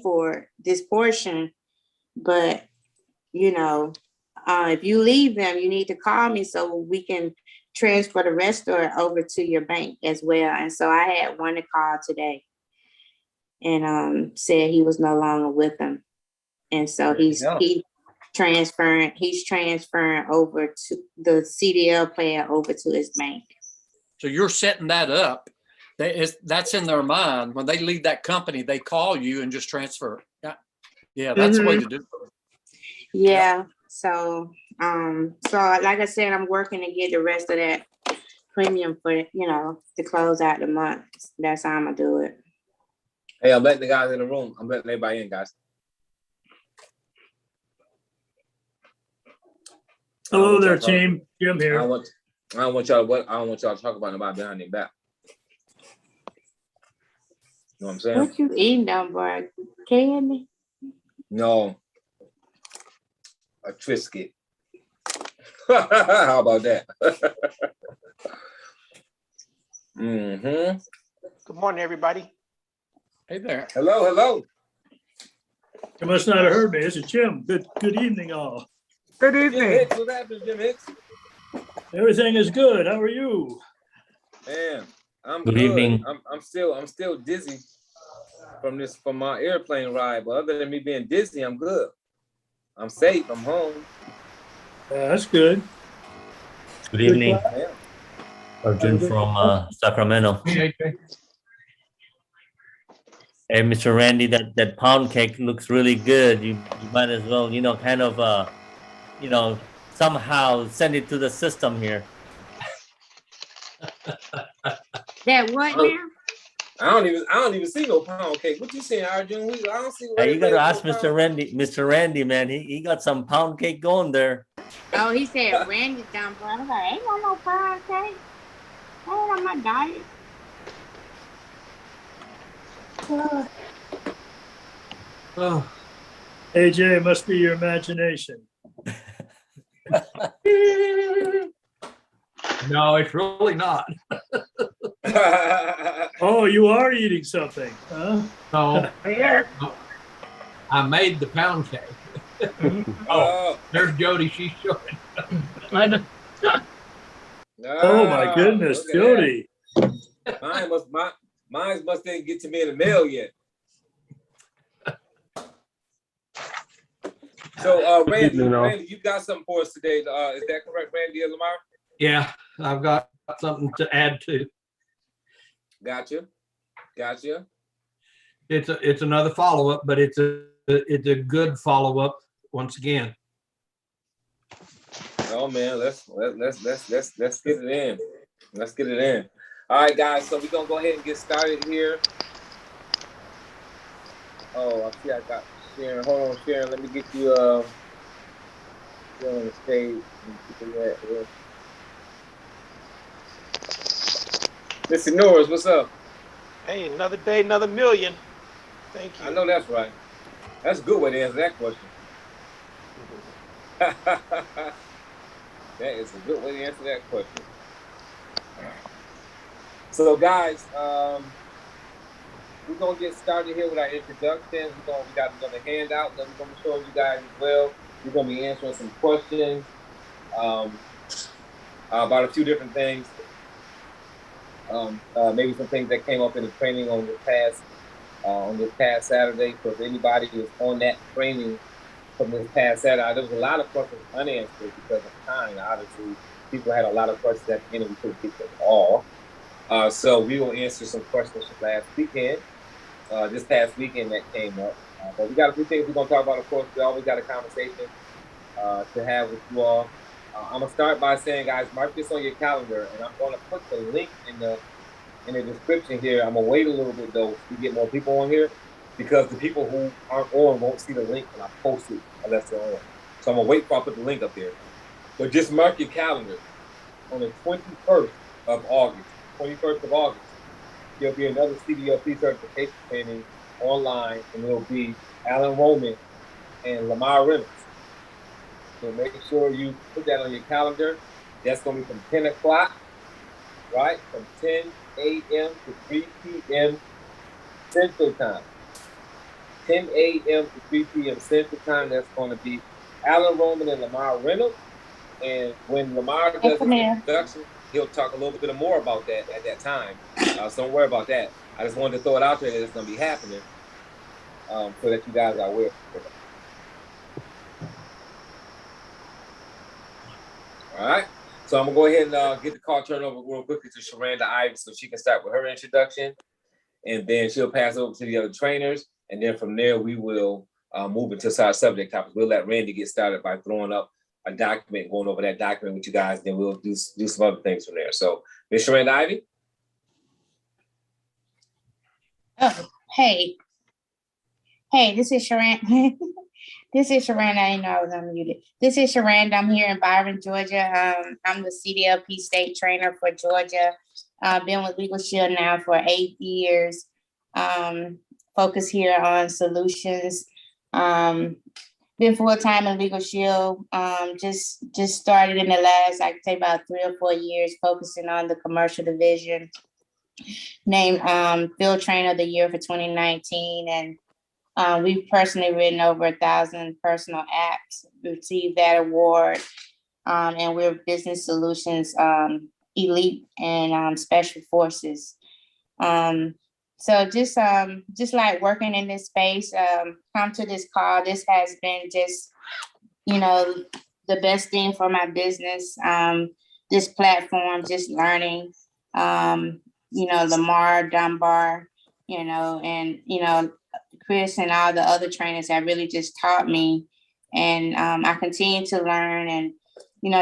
for this portion, but if you leave them, you need to call me so we can transfer the rest of it over to your bank as well. And so I had one to call today and said he was no longer with them. And so he's transferring over to the CDL plan over to his bank. So you're setting that up. That's in their mind. When they leave that company, they call you and just transfer. Yeah, that's the way to do it. Yeah. Yep. So like I said, I'm working to get the rest of that premium for, to close out the month. That's how I'm gonna do it. Hey, I'm letting the guys in the room. I'm letting everybody in, guys. Hello there, team. Jim here. I don't want y'all to talk about nobody behind their back. You know what I'm saying? What you eating down, boy? Candy? No. A Triscuit. How about that? Mm-hmm. Good morning, everybody. Hey there. Hello. You must not have heard me. This is Jim. Good evening, all. Good evening. Jim Hicks, what's happening, Jim Hicks? Everything is good. How are you? Man, I'm good. Good Evening. I'm still dizzy from my airplane ride, but other than me being dizzy, I'm good. I'm safe. I'm home. That's good. Good evening. Yeah. Arjun from Sacramento. Hey, Mr. Randy, that pound cake looks really good. You might as well, somehow send it to the system here. That what now? I don't even see no pound cake. What you saying, Arjun? I don't see. Hey, you got to ask Mr. Randy. Mr. Randy, man, he got some pound cake going there. Oh, he said Randy down, but I was like, ain't no pound cake. I ain't on my diet. Oh. AJ, it must be your imagination. No, it's really not. Oh, you are eating something, huh? No, I made the pound cake. Oh, there's Jody. She's showing. Oh my goodness, Jody. Mine must didn't get to me in the mail yet. So, Randy, you got something for us today. Is that correct, Randy and Lamar? Yeah, I've got something to add to. Gotcha. It's another follow-up, but it's a good follow-up once again. Oh man, let's get it in. Let's get it in. All right, guys. So we're gonna go ahead and get started here. Oh, I see. I got Sharon. Hold on, Sharon. Let me get you on the stage. Mr. Norris, what's up? Hey, another day, another million. Thank you. I know that's right. That's a good way to answer that question. That is a good way to answer that question. So, guys, we're gonna get started here with our introductions. We got another handout that we're gonna show you guys as well. We're gonna be answering some questions about a few different things. Maybe some things that came up in the training on this past Saturday. So if anybody was on that training from this past Saturday, there was a lot of questions unanswered because of time. Obviously, people had a lot of questions at the end, and we couldn't get them all. So we will answer some questions from last weekend, this past weekend that came up. But we got a few things we're gonna talk about. Of course, we always got a conversation to have with you all. I'm gonna start by saying, guys, mark this on your calendar, and I'm gonna put the link in the description here. I'm gonna wait a little bit though to get more people on here, because the people who aren't on won't see the link when I post it unless they're on. So I'm gonna wait for I put the link up there. But just mark your calendar on the 21st of August. 21st of August, there'll be another CDLP certification training online, and it'll be Alan Roman and Lamar Reynolds. So make sure you put that on your calendar. That's going to be from 10 o'clock, right? From 10 a.m. to 3 p.m. Central Time. 10 a.m. to 3 p.m. Central Time. That's going to be Alan Roman and Lamar Reynolds. And when Lamar does his introduction, he'll talk a little bit more about that at that time. So don't worry about that. I just wanted to throw it out there that it's going to be happening, so that you guys are aware of it. All right. So I'm going to go ahead and get the call turned over real quickly to Sharanda Ivy so she can start with her introduction. And then she'll pass over to the other trainers. And then from there, we will move into our subject topics. We'll let Randy get started by throwing up a document, going over that document with you guys. Then we'll do some other things from there. So, Ms. Sharanda Ivy. Oh, hey, this is Sharanda. This is Sharanda. I didn't know I was unmuted. This is Sharanda. I'm here in Byron, Georgia. I'm the CDLP state trainer for Georgia. I've been with LegalShield now for 8 years. Focus here on solutions. Been full-time in LegalShield. Just started in the last, I'd say about 3 or 4 years, focusing on the commercial division. Named Field Trainer of the Year for 2019. And we've personally written over 1,000 personal apps, received that award. And we're Business Solutions Elite and Special Forces. So just like working in this space, come to this call. This has been just, the best thing for my business. This platform, just learning, Lamar, Dunbar, and, Chris and all the other trainers have really just taught me. And I continue to learn and,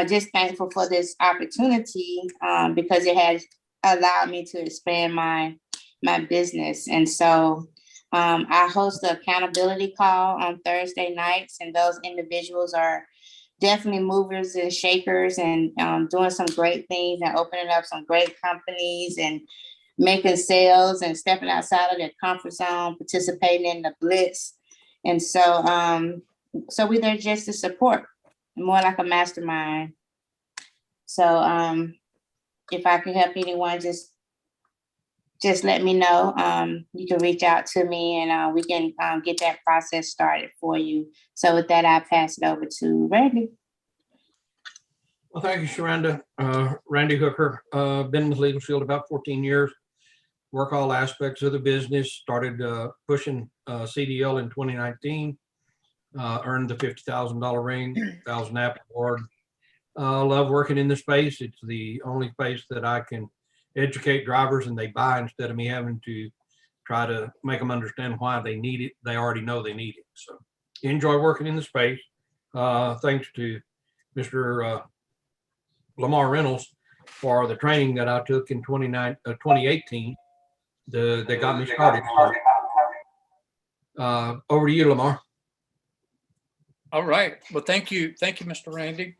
just thankful for this opportunity because it has allowed me to expand my business. And so I host the accountability call on Thursday nights, and those individuals are definitely movers and shakers and doing some great things and opening up some great companies and making sales and stepping outside of their comfort zone, participating in the blitz. And so we're there just to support, more like a mastermind. So if I can help anyone, just let me know. You can reach out to me and we can get that process started for you. So with that, I pass it over to Randy. Well, thank you, Sharanda. Randy Hooker, been with LegalShield about 14 years. Work all aspects of the business. Started pushing CDL in 2019. Earned the $50,000 ring, 1,000 app award. Love working in the space. It's the only place that I can educate drivers and they buy instead of me having to try to make them understand why they need it. They already know they need it. So enjoy working in the space. Thanks to Mr. Lamar Reynolds for the training that I took in 2018 that got me started. So, over to you, Lamar. All right. Well, thank you. Thank you, Mr. Randy.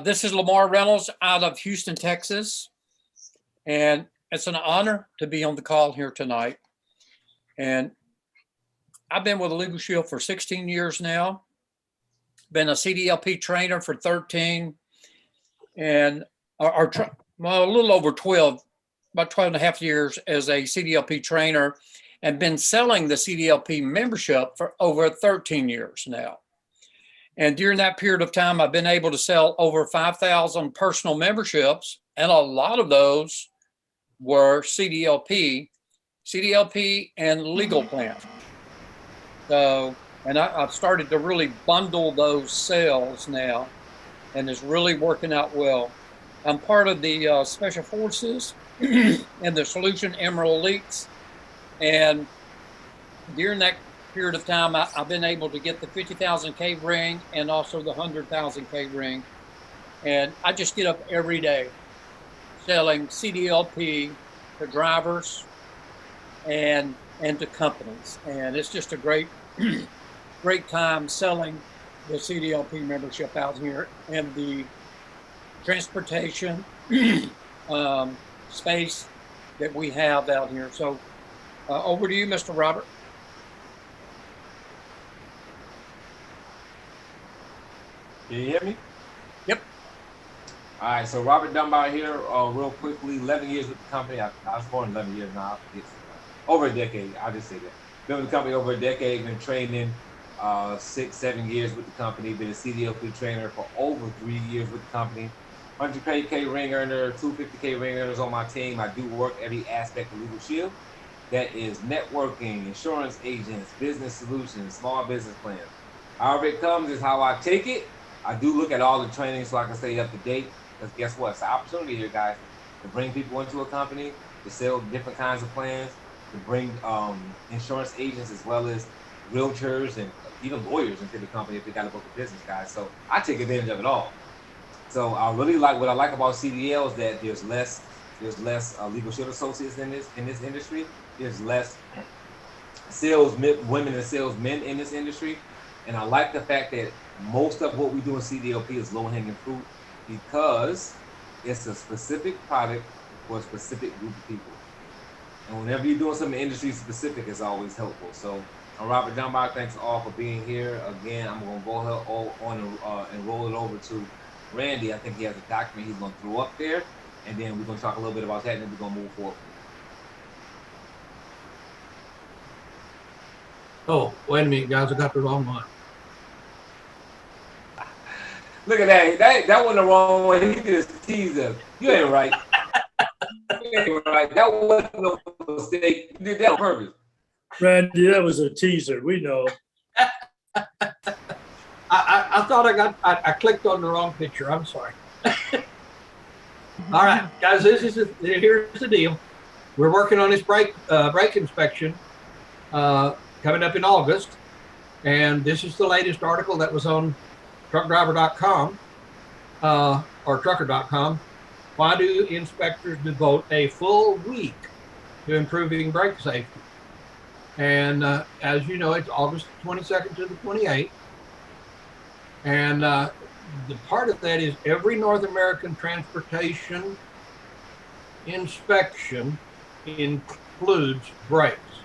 This is Lamar Reynolds out of Houston, Texas. And it's an honor to be on the call here tonight. And I've been with LegalShield for 16 years now. Been a CDLP trainer for 13 and a little over 12, about 12 and a half years as a CDLP trainer, and been selling the CDLP membership for over 13 years now. And during that period of time, I've been able to sell over 5,000 personal memberships, and a lot of those were CDLP and legal plan. So, and I've started to really bundle those sales now, and it's really working out well. I'm part of the Special Forces and the Solution Emerald Elites. And during that period of time, I've been able to get the 50,000K ring and also the 100,000K ring. And I just get up every day selling CDLP to drivers and to companies. And it's just a great time selling the CDLP membership out here and the transportation space that we have out here. So over to you, Mr. Robert. Can you hear me? Yep. All right, so Robert Dunbar here, real quickly, 11 years with the company. I was born 11 years now. It's over a decade, I'll just say that. Been with the company over a decade, been training 6-7 years with the company, been a CDLP trainer for over 3 years with the company. 100K ring earner, 250K ring earners on my team. I do work every aspect of LegalShield. That is networking, insurance agents, business solutions, small business plans. However it comes is how I take it. I do look at all the training so I can stay up to date. Because guess what? It's an opportunity here, guys, to bring people into a company, to sell different kinds of plans, to bring insurance agents as well as realtors and even lawyers into the company if they got to book a business, guys. So I take advantage of it all. So I really like what I like about CDL is that there's less LegalShield associates in this industry. There's less women and salesmen in this industry, and I like the fact that most of what we do in CDLP is low-hanging fruit because it's a specific product for a specific group of people. And whenever you're doing something industry specific, it's always helpful. So I'm Robert Dunbar. Thanks all for being here. Again, I'm going to go on and roll it over to Randy. I think he has a document he's going to throw up there, and then we're going to talk a little bit about that, and then we're going to move forward. Oh, wait a minute, guys, I got the wrong one. Look at that. That wasn't the wrong one. He just teased us. You ain't right. You ain't right. That wasn't no mistake. You did that on purpose. Randy, that was a teaser. We know. I thought I clicked on the wrong picture. I'm sorry. All right, guys, here's the deal. We're working on this brake inspection coming up in August, and this is the latest article that was on truckdriver.com or trucker.com. Why do inspectors devote a full week to improving brake safety? And as you know, it's August 22nd to the 28th. And the part of that is every North American transportation inspection includes brakes.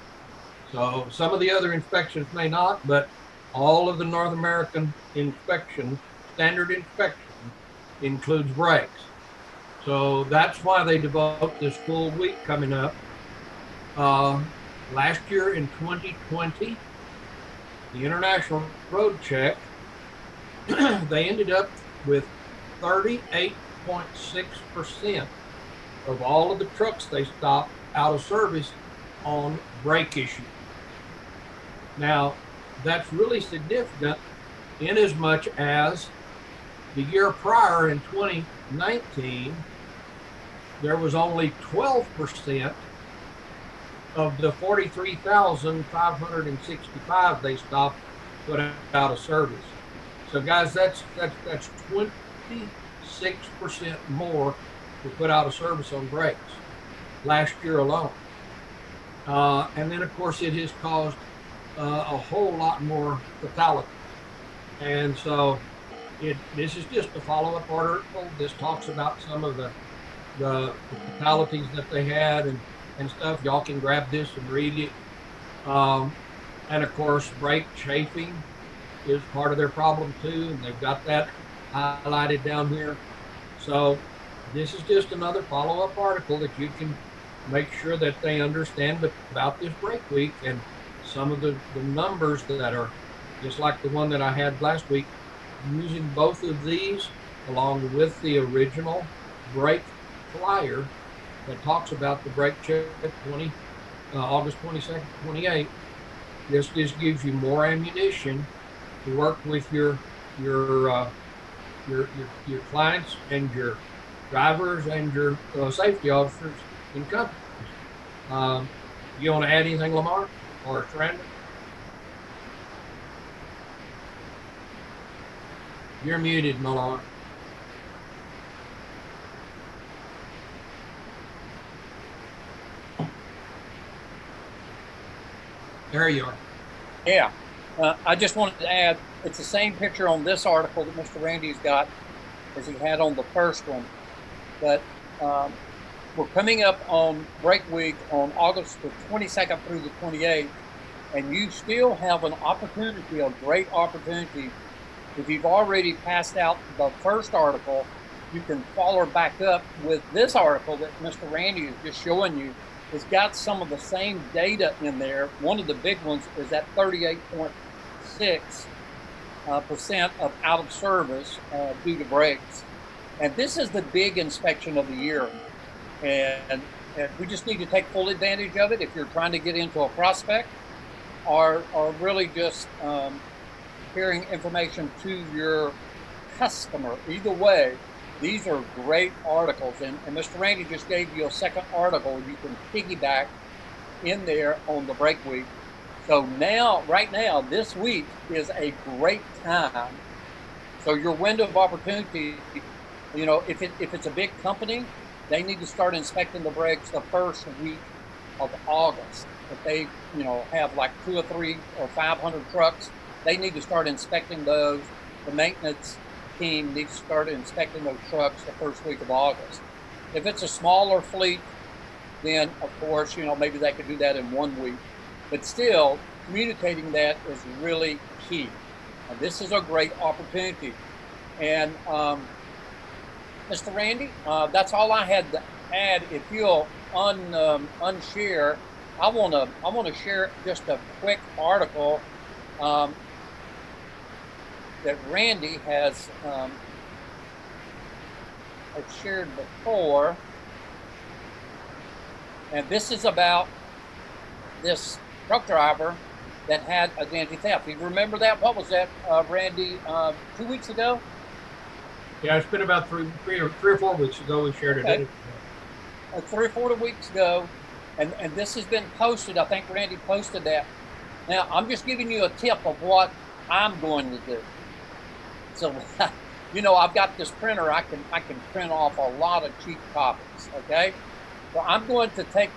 So some of the other inspections may not, but all of the North American inspection, standard inspection, includes brakes. So that's why they devote this full week coming up. Last year in 2020, the International Road Check, they ended up with 38.6% of all of the trucks they stopped out of service on brake issues. Now, that's really significant in as much as the year prior in 2019, there was only 12% of the 43,565 they stopped put out of service. So guys, that's 26% more to put out of service on brakes last year alone. And then of course it has caused a whole lot more fatalities. And so this is just a follow-up article. This talks about some of the fatalities that they had and stuff. Y'all can grab this and read it. And of course, brake chafing is part of their problem too, and they've got that highlighted down here. So this is just another follow-up article that you can make sure that they understand about this brake week and some of the numbers that are just like the one that I had last week, using both of these along with the original brake flyer that talks about the brake check August 22nd, 28th. This just gives you more ammunition to work with your clients and your drivers and your safety officers in companies. You want to add anything, Lamar or Brandon? You're muted, Lamar. There you are. Yeah, I just wanted to add, it's the same picture on this article that Mr. Randy's got as he had on the first one. But we're coming up on break week on August the 22nd through the 28th, and you still have an opportunity, a great opportunity. If you've already passed out the first article, you can follow back up with this article that Mr. Randy is just showing you has got some of the same data in there. One of the big ones is that 38.6% of out of service due to brakes. And this is the big inspection of the year. And we just need to take full advantage of it if you're trying to get into a prospect or really just sharing information to your customer. Either way, these are great articles. And Mr. Randy just gave you a second article you can piggyback in there on the break week. So now, right now, this week is a great time. So your window of opportunity, you know, if it's a big company, they need to start inspecting the brakes the first week of August. If they, you know, have like 200 or 300 or 500 trucks, they need to start inspecting those. The maintenance team needs to start inspecting those trucks the first week of August. If it's a smaller fleet, then of course, you know, maybe they could do that in 1 week. But still, communicating that is really key. And this is a great opportunity. And Mr. Randy, that's all I had to add. If you'll unshare, I want to share just a quick article that Randy has shared before, and this is about this truck driver that had identity theft. You remember that? What was that, Randy? 2 weeks ago? Yeah, it's been about three or 4 weeks ago we shared it. Okay. 3 or 4 weeks ago, and this has been posted. I think Randy posted that. Now, I'm just giving you a tip of what I'm going to do. So, you know, I've got this printer. I can print off a lot of cheap copies. Okay, so I'm going to take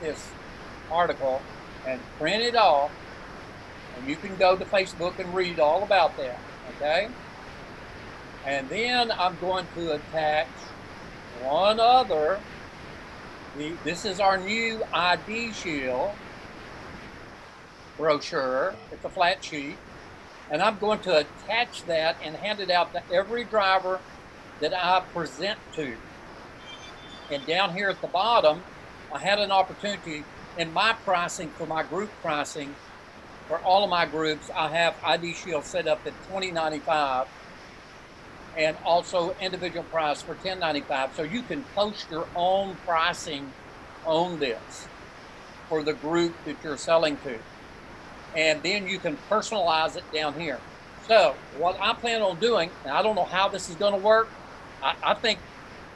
this article and print it off, and you can go to Facebook and read all about that. Okay, and then I'm going to attach one other. This is our new LegalShield brochure. It's a flat sheet. And I'm going to attach that and hand it out to every driver that I present to. And down here at the bottom, I had an opportunity in my pricing for my group pricing. For all of my groups, I have LegalShield set up at $20.95 and also individual price for $10.95. So you can post your own pricing on this for the group that you're selling to. And then you can personalize it down here. So what I plan on doing, and I don't know how this is going to work, I think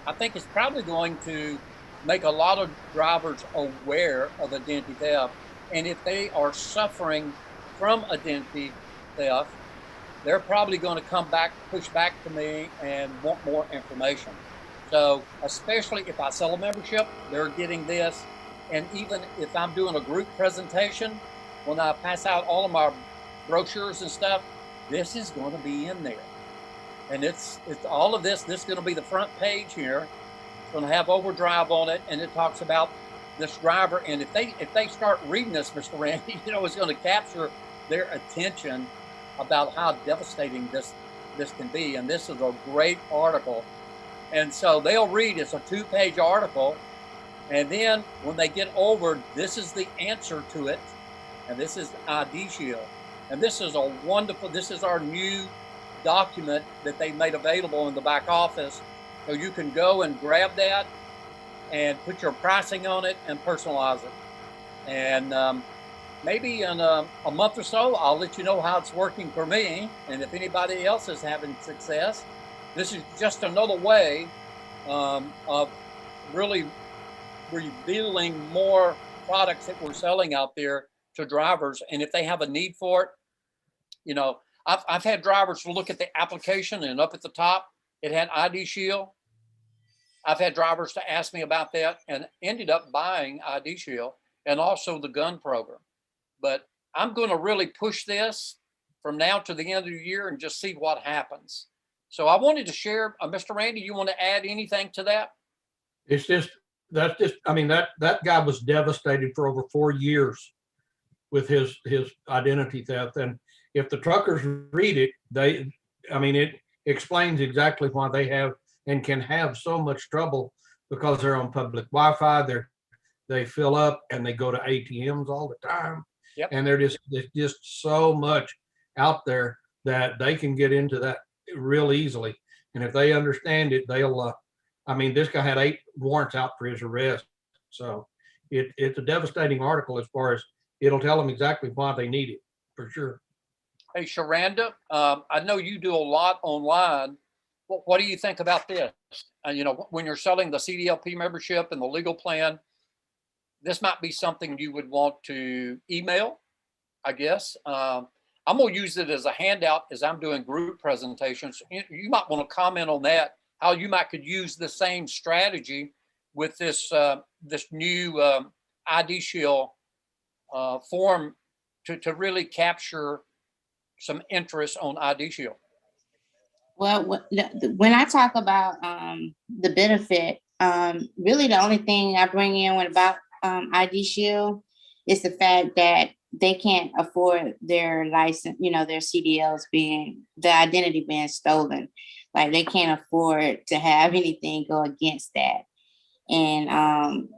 it's probably going to make a lot of drivers aware of identity theft. And if they are suffering from identity theft, they're probably going to come back, push back to me and want more information. So especially if I sell a membership, they're getting this. And even if I'm doing a group presentation, when I pass out all of my brochures and stuff, this is going to be in there. And it's all of this. This is going to be the front page here. It's going to have overdrive on it, and it talks about this driver. And if they start reading this, Mr. Randy, you know, it's going to capture their attention about how devastating this can be. And this is a great article. And so they'll read. It's a 2-page article. And then when they get over, this is the answer to it. And this is LegalShield. And this is a wonderful, this is our new document that they made available in the back office. So you can go and grab that and put your pricing on it and personalize it. And maybe in a month or so, I'll let you know how it's working for me. And if anybody else is having success, this is just another way of really revealing more products that we're selling out there to drivers. And if they have a need for it, you know, I've had drivers look at the application and up at the top, it had LegalShield. I've had drivers to ask me about that and ended up buying LegalShield and also the gun program. But I'm going to really push this from now to the end of the year and just see what happens. So I wanted to share, Mr. Randy, you want to add anything to that? It's just, I mean, that guy was devastated for over 4 years with his identity theft. And if the truckers read it, it explains exactly why they have and can have so much trouble, because they're on public Wi-Fi. they fill up and they go to ATMs all the time. Yep. And there's just so much out there that they can get into that real easily. And if they understand it, they'll, I mean, this guy had 8 warrants out for his arrest. So it's a devastating article as far as it'll tell them exactly why they need it, for sure. Hey, Sharanda, I know you do a lot online. What do you think about this? You know, when you're selling the CDLP membership and the legal plan, this might be something you would want to email, I guess. I'm going to use it as a handout as I'm doing group presentations. You might want to comment on that, how you might could use the same strategy with this this new ID Shield form to really capture some interest on ID Shield. Well, when I talk about the benefit, really the only thing I bring in about ID Shield is the fact that they can't afford their license, you know, their CDLs the identity being stolen. Like they can't afford to have anything go against that. And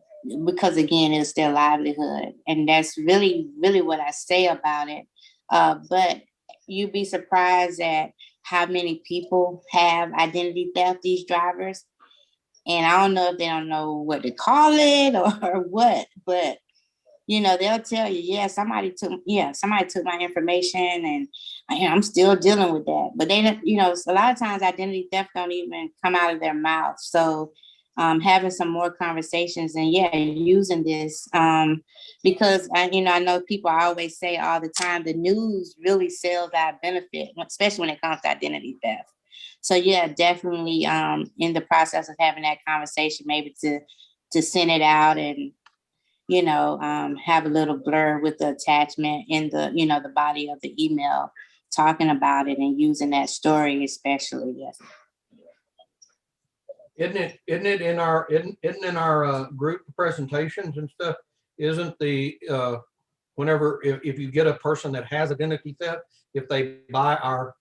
because again, it's their livelihood. And that's really, really what I say about it. But you'd be surprised at how many people have identity theft, these drivers. And I don't know if they don't know what to call it or what, but you know, they'll tell you, yeah, somebody took my information and I'm still dealing with that. But they don't, you know, a lot of times identity theft don't even come out of their mouth. So having some more conversations and using this because I know people always say all the time, the news really sells our benefit, especially when it comes to identity theft. So yeah, definitely in the process of having that conversation, maybe to send it out and, you know, have a little blur with the attachment in the, you know, the body of the email, talking about it and using that story, especially. Yes. Isn't it in our group presentations and stuff? Isn't the whenever if you get a person that has identity theft, if they buy our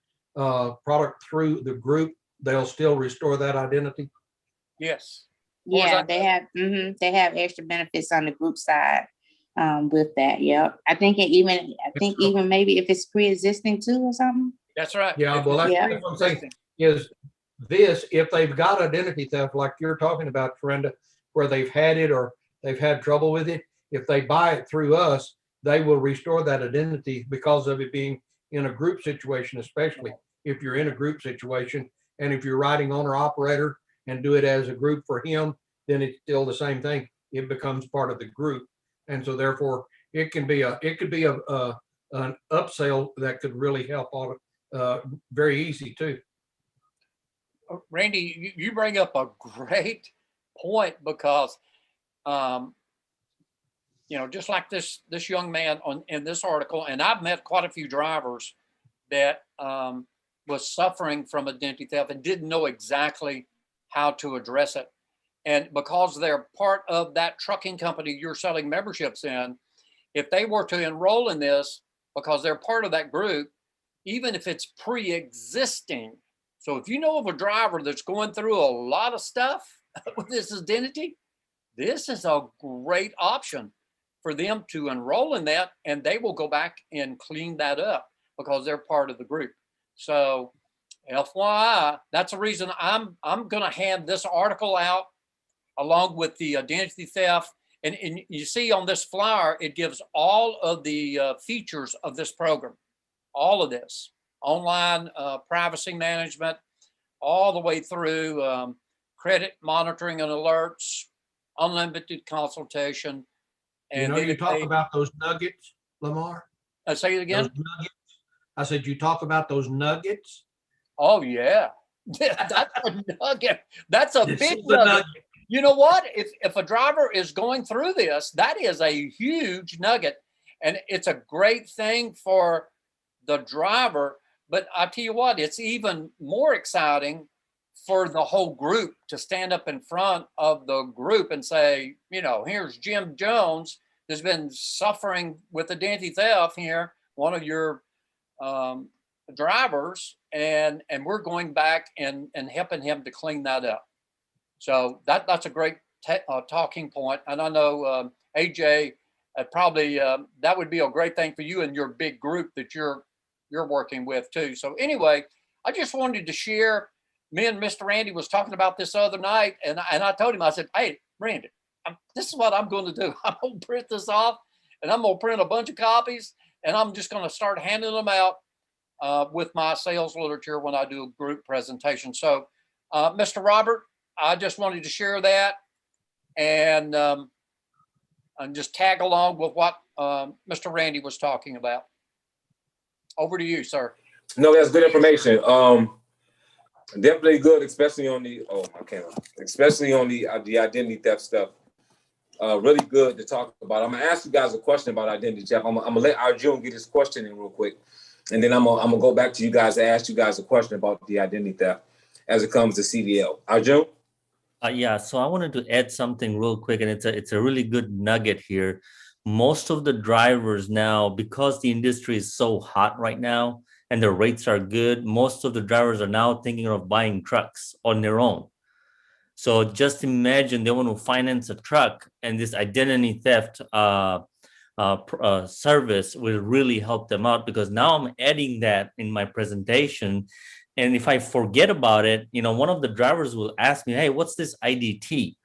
product through the group, they'll still restore that identity? Yes. Yeah, they have extra benefits on the group side with that. Yep. I think even maybe if it's pre-existing too or something. That's right. Yeah, well, that's what I'm saying is this, if they've got identity theft, like you're talking about, Brenda, where they've had it or they've had trouble with it, if they buy it through us, they will restore that identity because of it being in a group situation, especially if you're in a group situation. And if you're writing owner operator and do it as a group for him, then it's still the same thing. It becomes part of the group. And so therefore it could be an upsell that could really help on very easy too. Randy, you bring up a great point because, you know, just like this young man in this article, and I've met quite a few drivers that was suffering from identity theft and didn't know exactly how to address it. And because they're part of that trucking company you're selling memberships in, if they were to enroll in this, because they're part of that group, even if it's pre-existing. So if you know of a driver that's going through a lot of stuff with this identity, this is a great option for them to enroll in that, and they will go back and clean that up because they're part of the group. So FYI, that's the reason I'm going to hand this article out along with the identity theft. And you see on this flyer, it gives all of the features of this program, all of this. Online privacy management, all the way through credit monitoring and alerts, unlimited consultation. And you talk about those nuggets, Lamar? Say it again. Those nuggets. I said, you talk about those nuggets? Oh, yeah. That's a nugget. That's a big nugget. You know what? If a driver is going through this, that is a huge nugget. And it's a great thing for the driver. But I tell you what, it's even more exciting for the whole group to stand up in front of the group and say, you know, here's Jim Jones, who's been suffering with identity theft here, one of your drivers, and we're going back and helping him to clean that up. So that's a great talking point. And I know AJ, probably that would be a great thing for you and your big group that you're working with too. So anyway, I just wanted to share. Me and Mr. Randy was talking about this other night, and I told him, I said, "Hey, Randy, this is what I'm going to do. I'm going to print this off, and I'm going to print a bunch of copies, and I'm just going to start handing them out with my sales literature when I do a group presentation." So, Mr. Robert, I just wanted to share that and just tag along with what Mr. Randy was talking about. Over to you, sir. No, that's good information. Definitely good, especially on the especially on the identity theft stuff. Really good to talk about. I'm gonna ask you guys a question about identity theft. I'm gonna let Arjun get his question in real quick, and then I'm gonna go back to you guys and ask you guys a question about the identity theft as it comes to CDL. Arjun? Yeah, so I wanted to add something real quick, and it's a really good nugget here. Most of the drivers now, because the industry is so hot right now and the rates are good, most of the drivers are now thinking of buying trucks on their own. So just imagine they want to finance a truck, and this identity theft service will really help them out, because now I'm adding that in my presentation. And if I forget about it, one of the drivers will ask me, "Hey, what's this IDT?"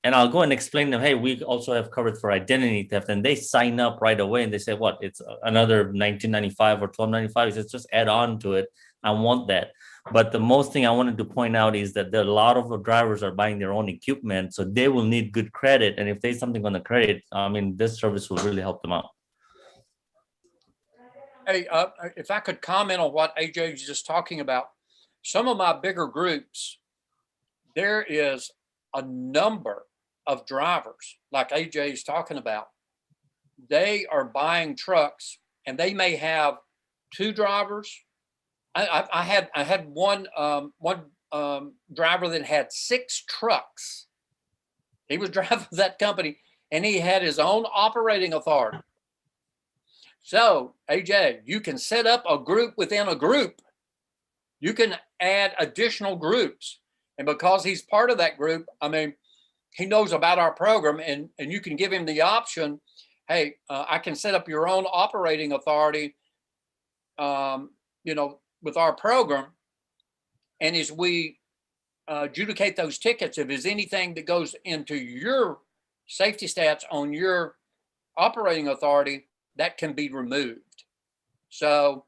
And I'll go and explain to them, "Hey, we also have coverage for identity theft." And they sign up right away and they say, "What? It's another $19.95 or $12.95. He says, just add on to it. I want that." But the most thing I wanted to point out is that a lot of the drivers are buying their own equipment, so they will need good credit. And if there's something on the credit, this service will really help them out. Hey, if I could comment on what AJ was just talking about, some of my bigger groups, there is a number of drivers like AJ is talking about. They are buying trucks, and they may have two drivers. I had one driver that had 6 trucks. He was driving that company, and he had his own operating authority. So, AJ, you can set up a group within a group. You can add additional groups. And because he's part of that group, he knows about our program, and you can give him the option, "Hey, I can set up your own operating authority, with our program. And as we adjudicate those tickets, if there's anything that goes into your safety stats on your operating authority, that can be removed." So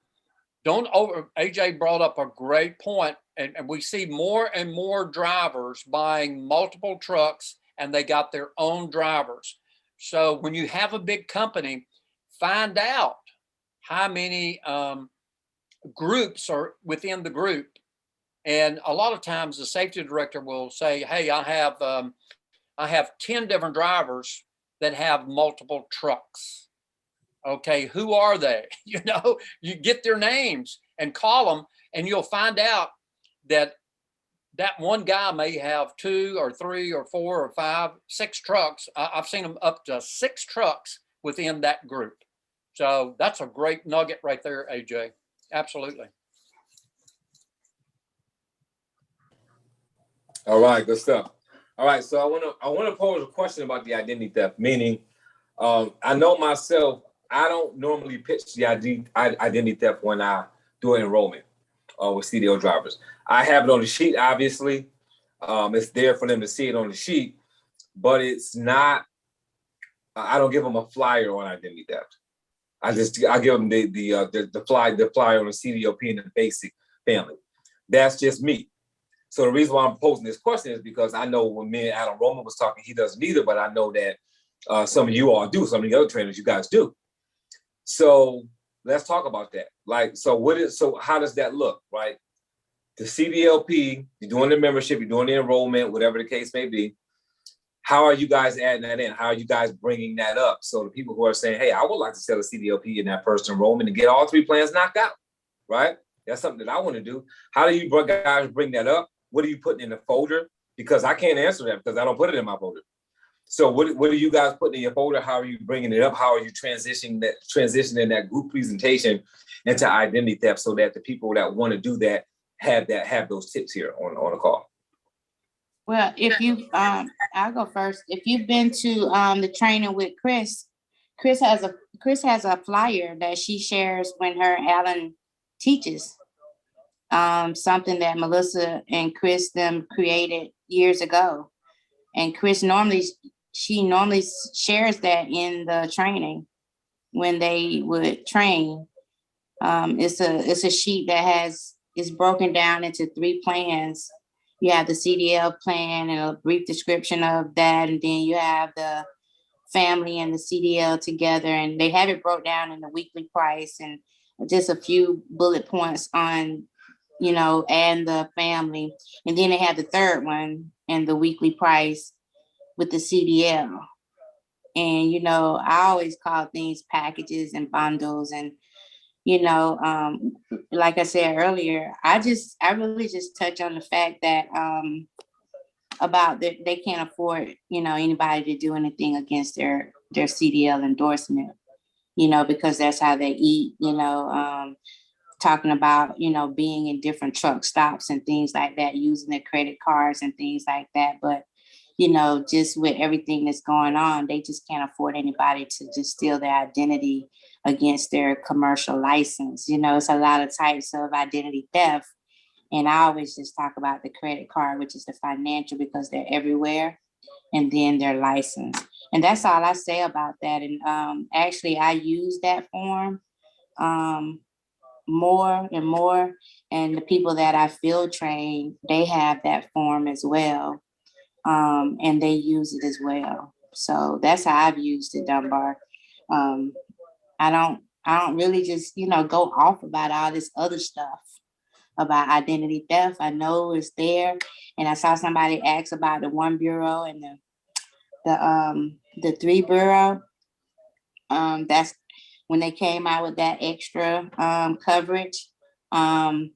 AJ brought up a great point, and we see more and more drivers buying multiple trucks, and they got their own drivers. So when you have a big company, find out how many groups are within the group. And a lot of times the safety director will say, "Hey, I have 10 different drivers that have multiple trucks." Okay, who are they? You get their names and call them, and you'll find out that one guy may have 2 or 3 or 4 or 5, 6 trucks. I've seen them up to 6 trucks within that group. So that's a great nugget right there, AJ. Absolutely. All right, good stuff. All right, so I want to pose a question about the identity theft. Meaning, I know myself, I don't normally pitch the identity theft when I do an enrollment with CDL drivers. I have it on the sheet, obviously. It's there for them to see it on the sheet, but it's not. I don't give them a flyer on identity theft. I give them the flyer on the CDLP and the basic family. That's just me. So the reason why I'm posing this question is because I know when me and Adam Roman was talking, he doesn't either, but I know that some of you all do, some of the other trainers, you guys do. So let's talk about that. So how does that look, right? The CDLP, you're doing the membership, you're doing the enrollment, whatever the case may be. How are you guys adding that in? How are you guys bringing that up? So the people who are saying, "Hey, I would like to sell a CDLP in that first enrollment and get all 3 plans knocked out," right? That's something that I want to do. How do you guys bring that up? What are you putting in the folder? Because I can't answer that because I don't put it in my folder. So what are you guys putting in your folder? How are you bringing it up? How are you transitioning that group presentation into identity theft so that the people that want to do that have those tips here on the call? Well, if you, I'll go first. If you've been to the training with Chris, Chris has a flyer that she shares when her Alan teaches. Something that Melissa and Chris them created years ago. And she normally shares that in the training when they would train. It's a sheet that is broken down into 3 plans. You have the CDL plan and a brief description of that, and then you have the family and the CDL together, and they have it broke down in the weekly price and just a few bullet points on, and the family. And then they have the third one and the weekly price with the CDL. And, I always call things packages and bundles. And, like I said earlier, I really just touch on the fact that about that they can't afford, anybody to do anything against their CDL endorsement, because that's how they eat, talking about, being in different truck stops and things like that, using their credit cards and things like that. But, just with everything that's going on, they just can't afford anybody to just steal their identity against their commercial license. It's a lot of types of identity theft. And I always just talk about the credit card, which is the financial, because they're everywhere, and then their license. And that's all I say about that. And actually, I use that form more and more. And the people that I field train, they have that form as well. And they use it as well. So that's how I've used it, Dunbar. I don't really just, go off about all this other stuff about identity theft. I know it's there. And I saw somebody ask about the 1 bureau and the 3 bureau. That's when they came out with that extra coverage. If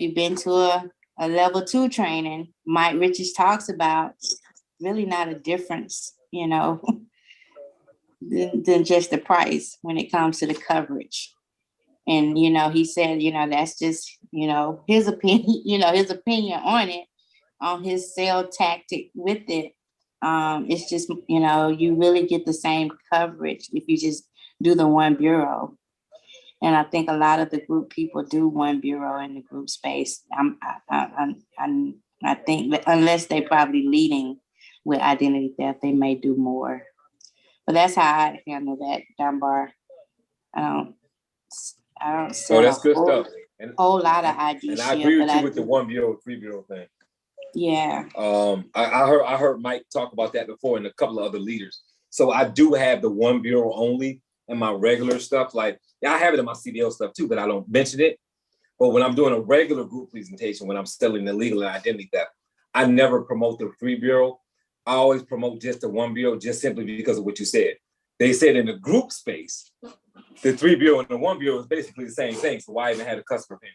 you've been to a level 2 training, Mike Richards talks about really not a difference, than just the price when it comes to the coverage. And, he said, that's just, his opinion, his opinion on it, on his sale tactic with it. It's just, you really get the same coverage if you just do the 1 bureau. And I think a lot of the group people do 1 bureau in the group space. I think that unless they're probably leading with identity theft, they may do more. But that's how I handle that, Dunbar. I don't sell that's good stuff. And whole lot of ID. And I agree with you with the 1 bureau, 3 bureau thing. Yeah. I heard Mike talk about that before and a couple of other leaders. So I do have the 1 bureau only in my regular stuff. Like, I have it in my CDL stuff too, but I don't mention it. But when I'm doing a regular group presentation, when I'm selling the legal and identity theft, I never promote the 3 bureau. I always promote just the 1 bureau, just simply because of what you said. They said in the group space, the 3 bureau and the 1 bureau is basically the same thing. So why even have a customer paying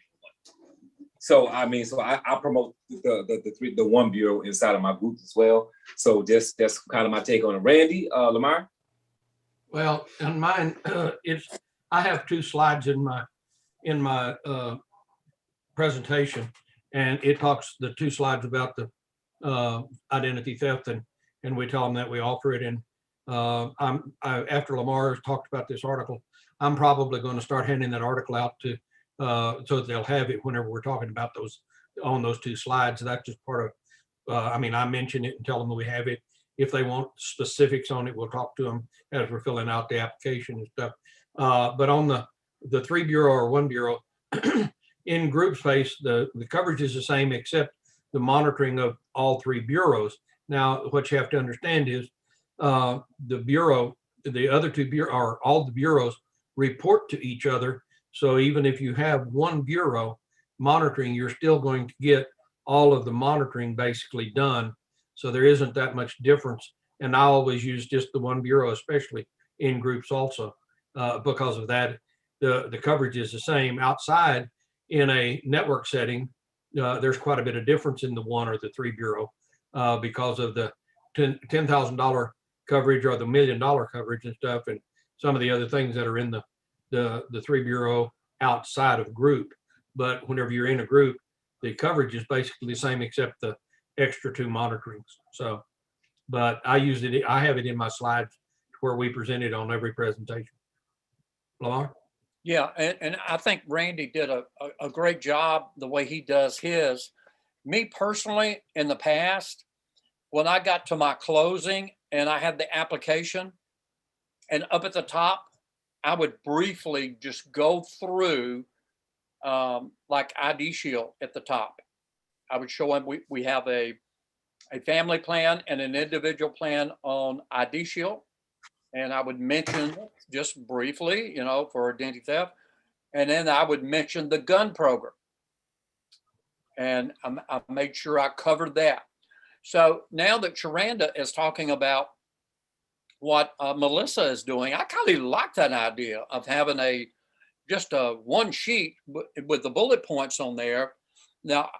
for 1? So I promote the 1 bureau inside of my groups as well. So that's kind of my take on it. Randy, Lamar. Well, on mine, I have 2 slides in my presentation, and it talks the 2 slides about the identity theft, and we tell them that we offer it. And after Lamar has talked about this article, I'm probably going to start handing that article out to so that they'll have it whenever we're talking about those on those 2 slides. That's just part of. I mention it and tell them that we have it. If they want specifics on it, we'll talk to them as we're filling out the application and stuff. But on the 3 bureau or 1 bureau, in group space, the coverage is the same except the monitoring of all 3 bureaus. Now, what you have to understand is the other 2 bureaus, or all the bureaus report to each other. So even if you have 1 bureau monitoring, you're still going to get all of the monitoring basically done. So there isn't that much difference. And I always use just the 1 bureau, especially in groups also, because of that. The coverage is the same. Outside in a network setting, there's quite a bit of difference in the 1 or the 3 bureau because of the $10,000 coverage or the $1 million coverage and stuff, and some of the other things that are in the 3 bureau outside of group. But whenever you're in a group, the coverage is basically the same except the extra to monitoring. So, but I used it, I have it in my slides where we present it on every presentation. Lamar? Yeah, and I think Randy did a great job the way he does his. Me personally, in the past, when I got to my closing and I had the application, and up at the top, I would briefly just go through like ID Shield at the top. I would show him we have a family plan and an individual plan on ID Shield. And I would mention just briefly, you know, for identity theft. And then I would mention the gun program. And I made sure I covered that. So now that Sharanda is talking about what Melissa is doing, I kind of like that idea of having just a one sheet with the bullet points on there. Now,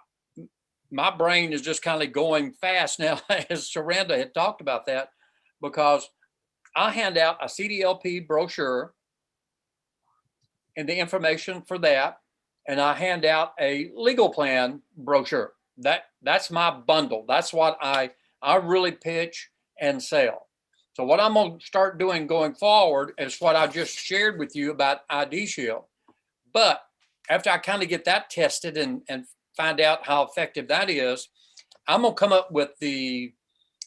my brain is just kind of going fast now as Sharanda had talked about that, because I hand out a CDLP brochure and the information for that, and I hand out a legal plan brochure. That's my bundle. That's what I really pitch and sell. So what I'm going to start doing going forward is what I just shared with you about ID Shield. But after I kind of get that tested and find out how effective that is, I'm going to come up with the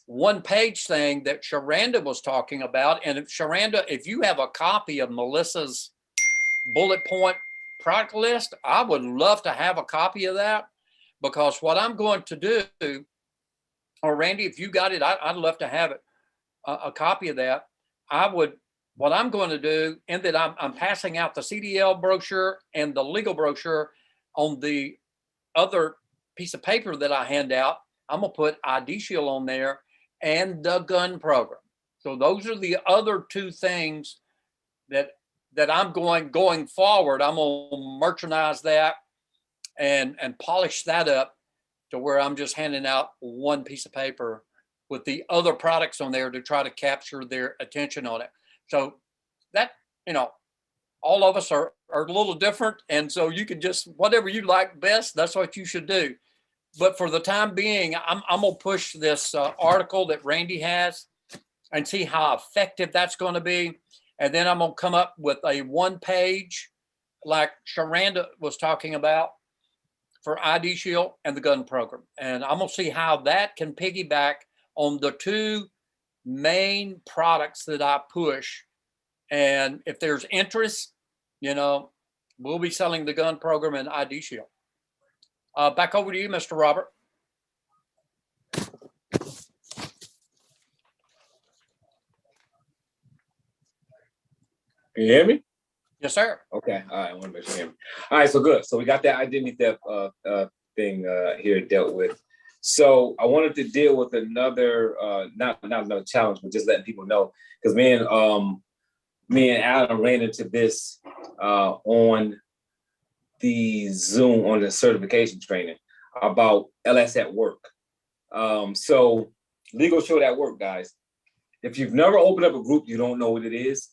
one-page thing that Sharanda was talking about. And if Sharanda, if you have a copy of Melissa's bullet point product list, I would love to have a copy of that, because what I'm going to do, or Randy, if you got it, I'd love to have it, a copy of that. What I'm going to do, and that I'm passing out the CDL brochure and the legal brochure on the other piece of paper that I hand out. I'm going to put ID Shield on there and the gun program. So those are the other two things that I'm going forward. I'm going to merchandise that and polish that up to where I'm just handing out one piece of paper with the other products on there to try to capture their attention on it. So that, you know, all of us are a little different. And so you can just, whatever you like best, that's what you should do. But for the time being, I'm going to push this article that Randy has and see how effective that's going to be. And then I'm going to come up with a one page, like Sharanda was talking about, for ID Shield and the gun program. And I'm going to see how that can piggyback on the two main products that I push. And if there's interest, you know, we'll be selling the gun program and ID Shield. Back over to you, Mr. Robert. Can you hear me? Yes, sir. Okay. All right. I want to make sure you hear me. All right. So good. So we got that identity theft thing here dealt with. So I wanted to deal with another, not another challenge, but just letting people know, because me and Adam ran into this on the Zoom, on the certification training about LS at work. So LegalShield at work, guys. If you've never opened up a group, you don't know what it is.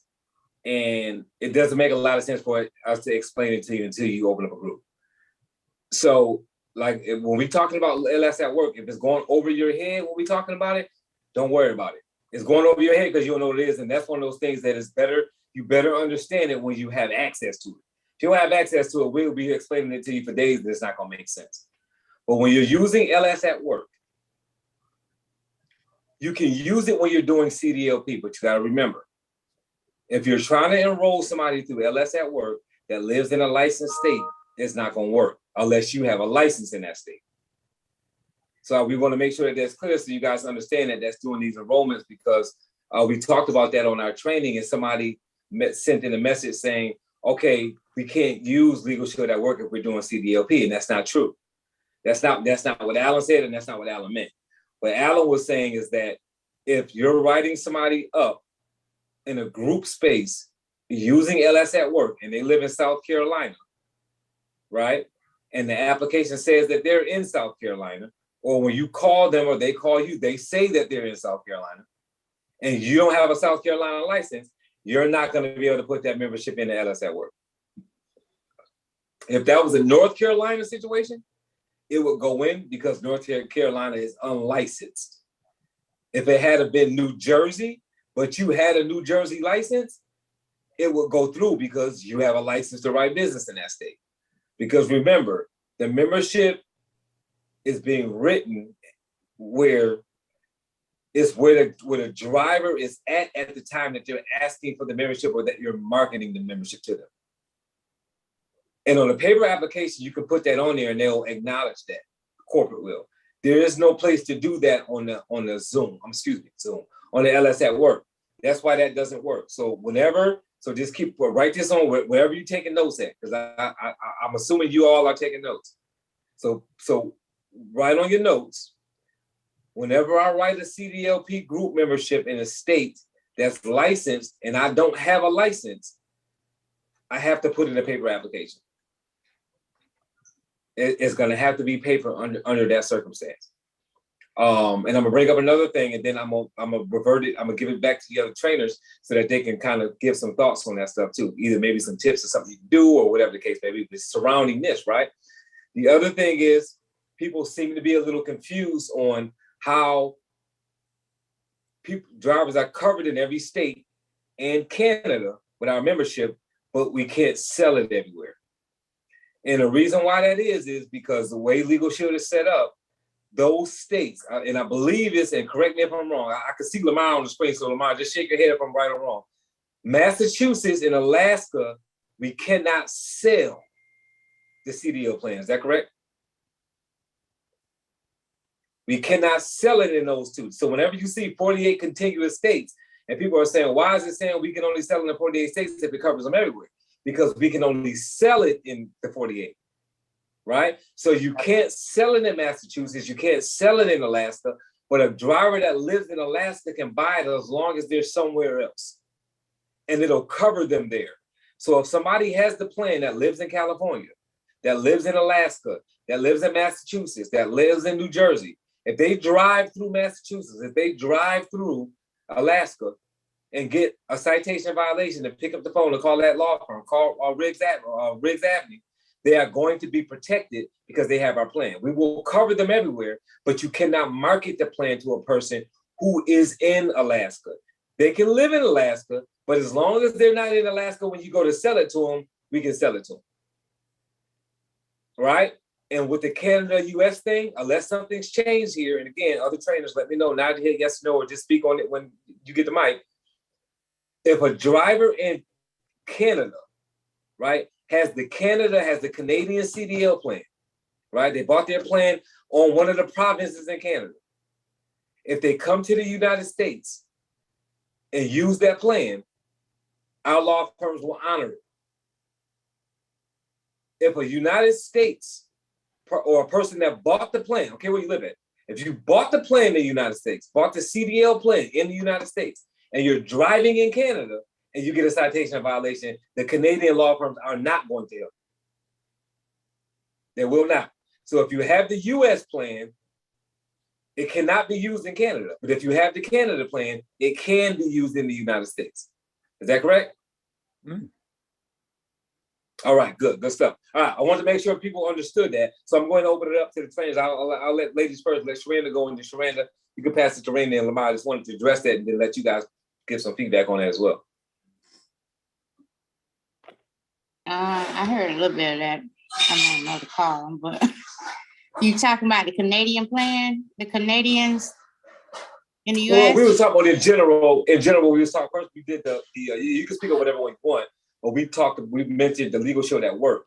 And it doesn't make a lot of sense for us to explain it to you until you open up a group. So like when we're talking about LS at work, if it's going over your head when we're talking about it, don't worry about it. It's going over your head because you don't know what it is. And that's one of those things that is better. You better understand it when you have access to it. If you don't have access to it, we'll be explaining it to you for days, and it's not going to make sense. But when you're using LS at work, you can use it when you're doing CDLP, but you got to remember, if you're trying to enroll somebody through LS at work that lives in a licensed state, it's not going to work unless you have a license in that state. So we want to make sure that that's clear so you guys understand that that's doing these enrollments, because we talked about that on our training, and somebody sent in a message saying, okay, we can't use LegalShield at work if we're doing CDLP, and that's not true. That's not what Alan said, and that's not what Alan meant. What Alan was saying is that if you're writing somebody up in a group space using LS at work and they live in South Carolina, right? And the application says that they're in South Carolina, or when you call them or they call you, they say that they're in South Carolina, and you don't have a South Carolina license, you're not going to be able to put that membership into LS at work. If that was a North Carolina situation, it would go in because North Carolina is unlicensed. If it had been New Jersey, but you had a New Jersey license, it would go through because you have a license to write business in that state. Because remember, the membership is being written where it's where the driver is at the time that they're asking for the membership or that you're marketing the membership to them. And on a paper application, you can put that on there and they'll acknowledge that. Corporate will. There is no place to do that on the Zoom. Zoom on the LS at work. That's why that doesn't work. So just write this on wherever you're taking notes at, because I'm assuming you all are taking notes. So write on your notes. Whenever I write a CDLP group membership in a state that's licensed and I don't have a license, I have to put in a paper application. It's going to have to be paper under that circumstance. And I'm gonna bring up another thing, and then I'm gonna revert it. I'm gonna give it back to the other trainers so that they can kind of give some thoughts on that stuff too. Either maybe some tips or something you can do, or whatever the case may be. Surrounding this, right? The other thing is people seem to be a little confused on how drivers are covered in every state and Canada with our membership, but we can't sell it everywhere. And the reason why that is because the way LegalShield is set up, those states, and I believe it's, and correct me if I'm wrong, I can see Lamar on the screen, so Lamar, just shake your head if I'm right or wrong. Massachusetts and Alaska, we cannot sell the CDL plan. Is that correct? We cannot sell it in those two. So whenever you see 48 contiguous states, and people are saying, why is it saying we can only sell in the 48 states if it covers them everywhere? Because we can only sell it in the 48, right? So you can't sell it in Massachusetts, you can't sell it in Alaska, but a driver that lives in Alaska can buy it as long as they're somewhere else. And it'll cover them there. So if somebody has the plan that lives in California, that lives in Alaska, that lives in Massachusetts, that lives in New Jersey, if they drive through Massachusetts, if they drive through Alaska and get a citation violation and pick up the phone and call that law firm, call Riggs Avenue, they are going to be protected because they have our plan. We will cover them everywhere, but you cannot market the plan to a person who is in Alaska. They can live in Alaska, but as long as they're not in Alaska, when you go to sell it to them, we can sell it to them. Right? And with the Canada-US thing, unless something's changed here, and again, other trainers, let me know, not to hit yes or no, or just speak on it when you get the mic. If a driver in Canada, right, has the Canadian CDL plan, right? They bought their plan on one of the provinces in Canada. If they come to the United States and use that plan, our law firms will honor it. If a United States or a person that bought the plan, okay, where you live at, if you bought the plan in the United States, bought the CDL plan in the United States, and you're driving in Canada and you get a citation violation, the Canadian law firms are not going to help. They will not. So if you have the US plan, it cannot be used in Canada. But if you have the Canada plan, it can be used in the United States. Is that correct? Mm-hmm. All right, good stuff. All right, I want to make sure people understood that. So I'm going to open it up to the trainers. I'll let ladies first, let Sharanda go into Sharanda. You can pass it to Raina and Lamar. I just wanted to address that and then let you guys give some feedback on that as well. I heard a little bit of that. I don't know the call, but you talking about the Canadian plan, the Canadians in the US? Well, we were talking about in general, we was talking first, we did the you can speak on whatever one you want, but we mentioned the LegalShield at work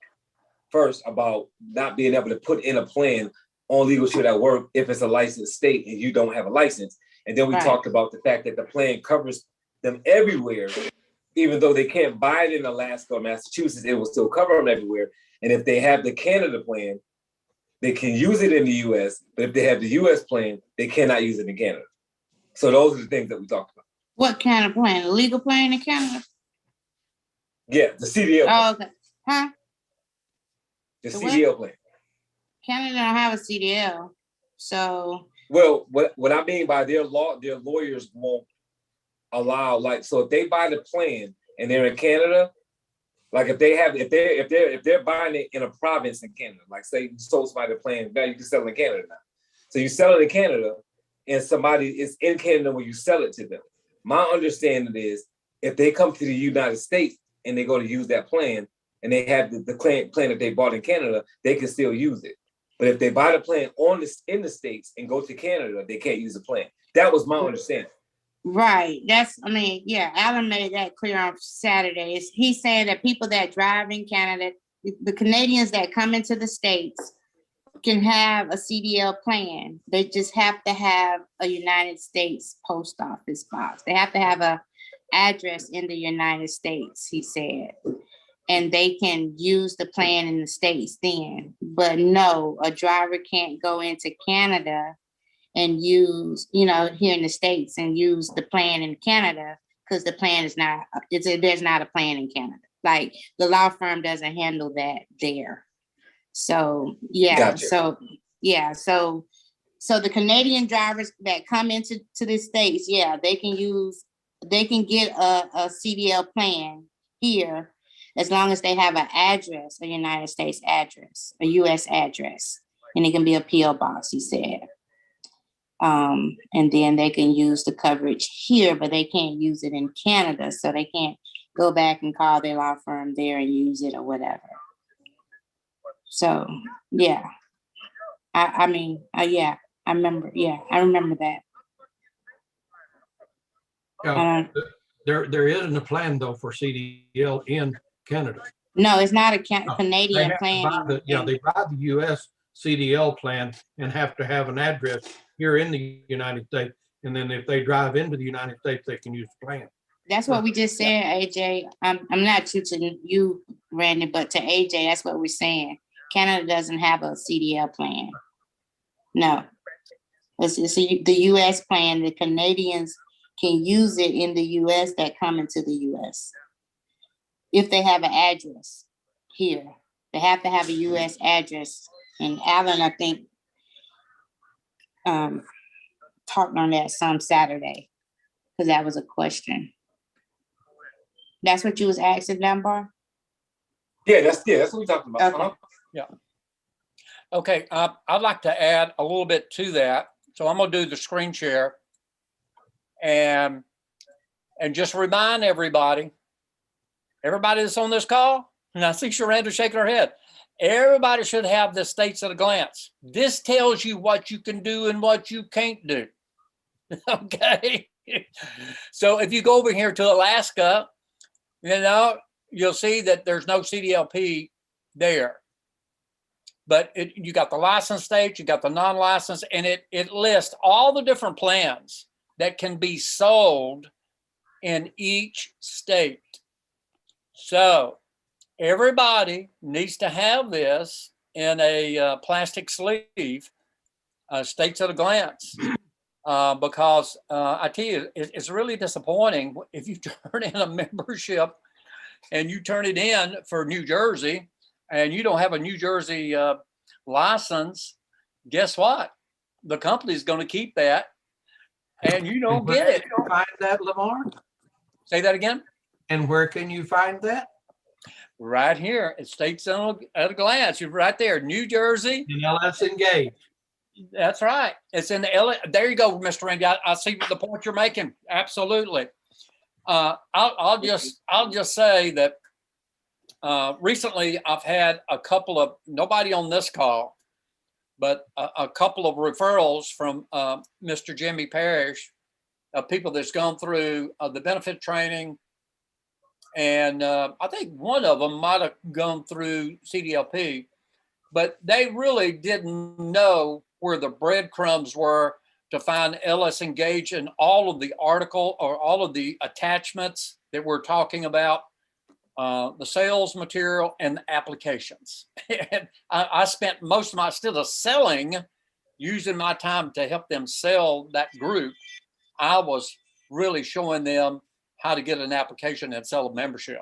first about not being able to put in a plan on LegalShield at work if it's a licensed state and you don't have a license. And then we talked about the fact that the plan covers them everywhere, even though they can't buy it in Alaska or Massachusetts, it will still cover them everywhere. And if they have the Canada plan, they can use it in the US, but if they have the US plan, they cannot use it in Canada. So those are the things that we talked about. What kind of plan? A legal plan in Canada? Yeah, the CDL plan. Oh, okay. Huh? The CDL plan. Canada don't have a CDL. So well, what I mean by their lawyers won't allow, like, so if they buy the plan and they're in Canada, Like if they're buying it in a province in Canada, like say you sold somebody a plan, now you can sell it in Canada now. So you sell it in Canada, and somebody is in Canada when you sell it to them. My understanding is if they come to the United States and they go to use that plan, and they have the plan that they bought in Canada, they can still use it. But if they buy the plan in the States and go to Canada, they can't use the plan. That was my understanding. Right. Yeah, Alan made that clear on Saturday. He's saying that people that drive in Canada, the Canadians that come into the States can have a CDL plan. They just have to have a United States post office box. They have to have a address in the United States, he said. And they can use the plan in the States then. But no, a driver can't go into Canada and use, here in the States and use the plan in Canada because the plan is not, there's not a plan in Canada. Like the law firm doesn't handle that there. So, yeah. Gotcha. So the Canadian drivers that come into the States, yeah, they can get a CDL plan here as long as they have an address, a United States address, a US address, and it can be a PO box, he said. And then they can use the coverage here, but they can't use it in Canada. So they can't go back and call their law firm there and use it or whatever. So, yeah. I remember that. There isn't a plan though for CDL in Canada. No, it's not a No, Canadian plan. They buy the US CDL plan and have to have an address here in the United States. And then if they drive into the United States, they can use the plan. That's what we just said, AJ. I'm not teaching you, Randy, but to AJ, that's what we're saying. Canada doesn't have a CDL plan. No. It's the US plan. The Canadians can use it in the US that come into the US. If they have an address here, they have to have a US address. And Alan, I think, talked on that some Saturday, because that was a question. That's what you was asking, Dunbar? Yeah, that's what we talking about. Okay. Yeah. Okay, I'd like to add a little bit to that. So I'm gonna do the screen share and just remind everybody that's on this call, and I see Sharanda shaking her head, everybody should have the states at a glance. This tells you what you can do and what you can't do. Okay. So if you go over here to Alaska, you'll see that there's no CDLP there. But you got the licensed states, you got the non-licensed, and it lists all the different plans that can be sold in each state. So everybody needs to have this in a plastic sleeve, states at a glance, because I tell you, it's really disappointing if you turn in a membership and you turn it in for New Jersey and you don't have a New Jersey license. Guess what? The company's going to keep that, and you don't get it. Can you find that, Lamar? Say that again. And where can you find that? Right here, it states at a glance. You're right there, New Jersey. And LS Engage. That's right. It's in the there you go, Mr. Randy. I see the point you're making. Absolutely. I'll just say that recently I've had a couple of, nobody on this call, but a couple of referrals from Mr. Jimmy Parrish, of people that's gone through the benefit training. And I think one of them might have gone through CDLP, but they really didn't know where the breadcrumbs were to find LS Engage in all of the article or all of the attachments that we're talking about, the sales material and the applications. And I spent most of my, instead of selling, using my time to help them sell that group, I was really showing them how to get an application and sell a membership.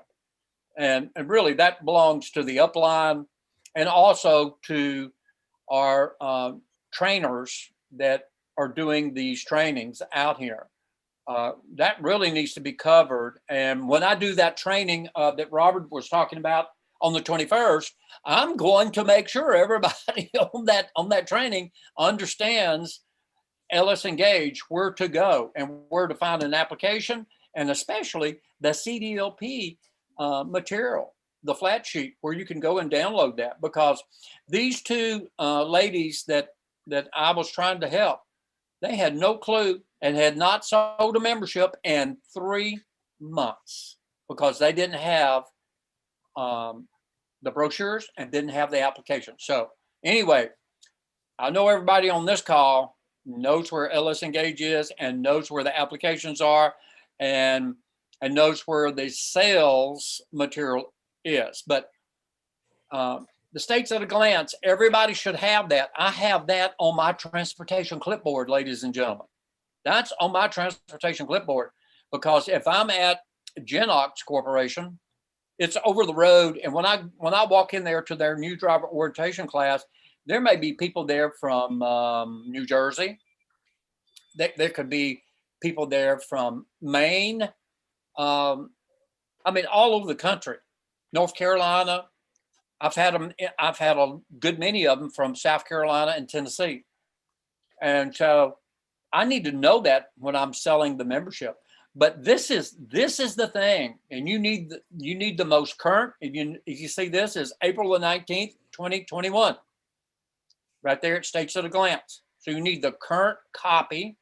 And really that belongs to the upline and also to our trainers that are doing these trainings out here. That really needs to be covered. And when I do that training that Robert was talking about on the 21st, I'm going to make sure everybody on that training understands LS Engage, where to go and where to find an application, and especially the CDLP material, the flat sheet where you can go and download that, because these two ladies that I was trying to help, they had no clue and had not sold a membership in 3 months because they didn't have the brochures and didn't have the application. So anyway, I know everybody on this call knows where LS Engage is and knows where the applications are and knows where the sales material is. But the states at a glance, everybody should have that. I have that on my transportation clipboard, ladies and gentlemen. That's on my transportation clipboard, because if I'm at Genox Corporation, it's over the road. And when I walk in there to their new driver orientation class, there may be people there from New Jersey. There could be people there from Maine. I mean, all over the country, North Carolina. I've had a good many of them from South Carolina and Tennessee. And so I need to know that when I'm selling the membership. But this is the thing, and you need the most current. If you see, this is April the 19th, 2021. Right there, it states at a glance. So you need the current copy,